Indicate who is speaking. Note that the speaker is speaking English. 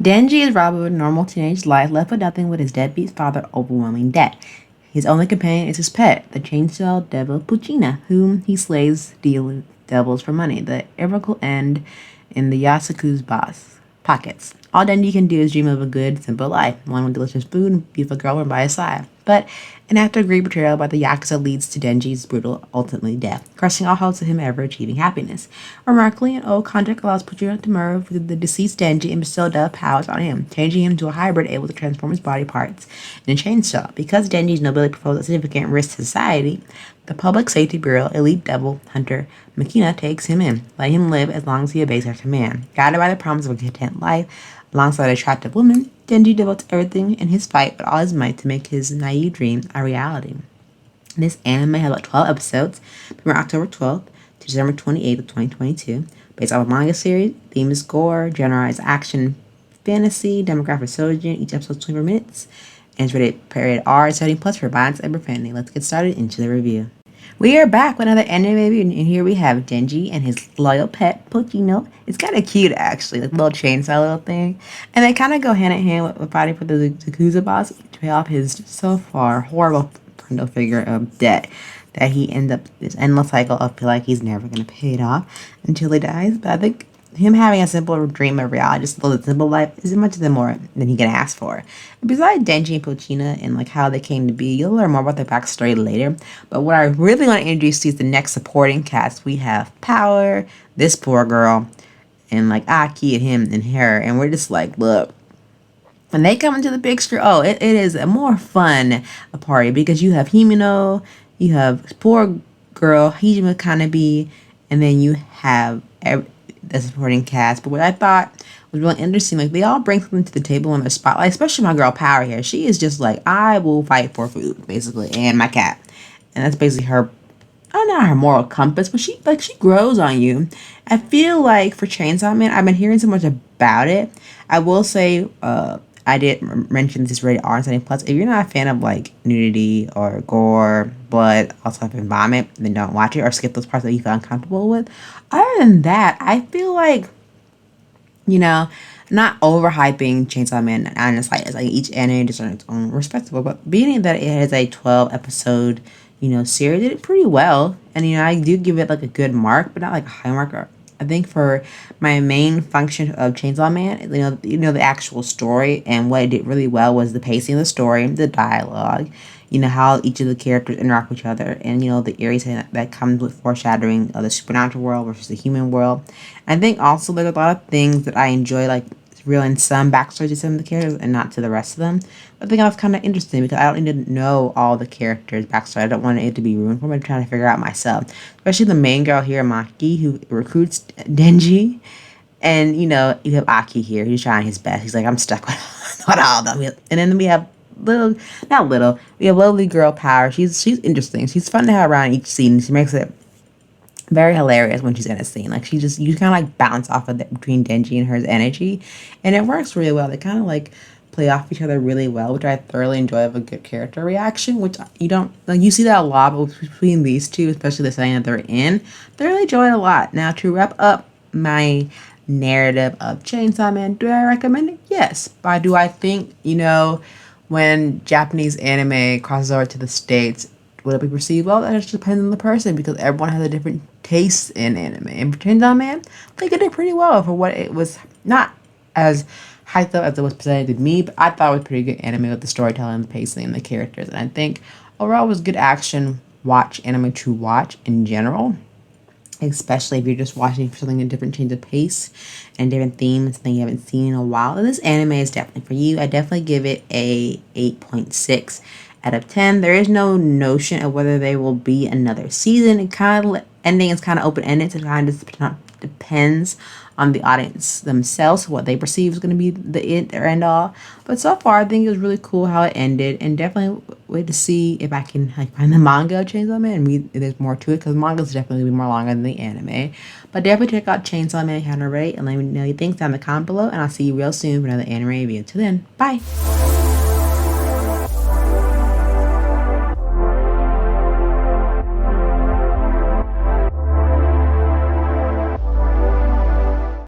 Speaker 1: Denji is robbed of a normal teenage life, left with nothing but his deadbeat father's overwhelming debt. His only companion is his pet, the chainsaw devil Pochita, whom he slays deal devils for money. The irrevocable end in the Yasuku's boss pockets. All Denji can do is dream of a good, simple life, one with delicious food and beautiful girl by his side. But an after great betrayal by the yakuza leads to Denji's brutal, ultimately death, crushing all hopes of him ever achieving happiness. Remarkably, an old contract allows Pochita to merge with the deceased Denji and bestow death powers on him, changing him to a hybrid able to transform his body parts in a chainsaw. Because Denji's nobility poses a significant risk to society, the Public Safety Bureau elite devil hunter Makina takes him in, letting him live as long as he obeys her command. Guided by the promise of a content life, alongside an attractive woman, Denji devotes everything in his fight with all his might to make his naive dream a reality. This anime has about 12 episodes, from October 12th to December 28th of 2022, based off a manga series. Theme is gore, genre is action, fantasy, demographic sojourn. Each episode is 24 minutes, and it's rated R, 70 plus for violence and profanity. Let's get started into the review. We are back with another anime review, and here we have Denji and his loyal pet, Pochino. It's kind of cute, actually, like a little chainsaw little thing. And they kind of go hand in hand with fighting for the yakuza boss to pay off his so far horrible parental figure of debt that he ends up this endless cycle of feel like he's never going to pay it off until he dies. But I think him having a simple dream of reality, just a little simple life, isn't much more than he can ask for. And besides Denji and Pochina and like how they came to be, you'll learn more about their backstory later. But what I really want to introduce you is the next supporting cast. We have Power, this poor girl, and like Aki and him and her, and we're just like, look. When they come into the picture, it is a more fun a party because you have Himino, you have poor girl Hijima Kanabi, and then you have the supporting cast. But what I thought was really interesting, like they all bring something to the table in their spotlight, especially my girl Power here. She is just like, I will fight for food, basically, and my cat. And that's basically her, I don't know, her moral compass, but she grows on you. I feel like for Chainsaw Man, I've been hearing so much about it. I will say, I did mention this is rated R 70 plus. If you're not a fan of like nudity or gore, blood, also having vomit, then don't watch it or skip those parts that you feel uncomfortable with. Other than that, I feel like, not overhyping Chainsaw Man on the site. It's like each anime deserves its own respectable, but being that it has a 12 episode, series, it did pretty well. And I do give it like a good mark, but not like a high mark. I think for my main function of Chainsaw Man, the actual story, and what it did really well was the pacing of the story, the dialogue, how each of the characters interact with each other, and the eerie that comes with foreshadowing of the supernatural world versus the human world. I think also there's a lot of things that I enjoy, like revealing some backstory to some of the characters and not to the rest of them. But I think that's kind of interesting because I don't need to know all the characters' backstory. I don't want it to be ruined for me. I'm trying to figure out myself. Especially the main girl here, Maki, who recruits Denji. And, you have Aki here. He's trying his best. He's like, I'm stuck with all of them. And then we have we have lovely girl Power. She's interesting. She's fun to have around each scene. She makes it very hilarious when she's in a scene. Like you kind of like bounce off of between Denji and her energy, and it works really well. They kind of like play off each other really well, which I thoroughly enjoy. Of a good character reaction, which you don't like. You see that a lot between these two, especially the setting that they're in. They really enjoy it a lot. Now to wrap up my narrative of Chainsaw Man, do I recommend it? Yes, but do I think when Japanese anime crosses over to the States, will it be perceived well? That just depends on the person because everyone has a different taste in anime. And for Chainsaw Man, I think it did pretty well for what it was, not as hyped up as it was presented to me, but I thought it was pretty good anime with the storytelling, the pacing, and the characters. And I think overall it was good action anime to watch in general, especially if you're just watching for something a different change of pace and different themes, something you haven't seen in a while. And this anime is definitely for you. I definitely give it a 8.6 out of 10. There is no notion of whether there will be another season. It kind of ending is kind of open ended, so it kind of just depends on the audience themselves, what they perceive is going to be the end all. But so far, I think it was really cool how it ended, and definitely wait to see if I can find the manga of Chainsaw Man and read. There's more to it because manga is definitely going to be more longer than the anime. But definitely check out Chainsaw Man if you haven't already, and let me know your things down in the comment below. And I'll see you real soon for another anime review. Till then, bye.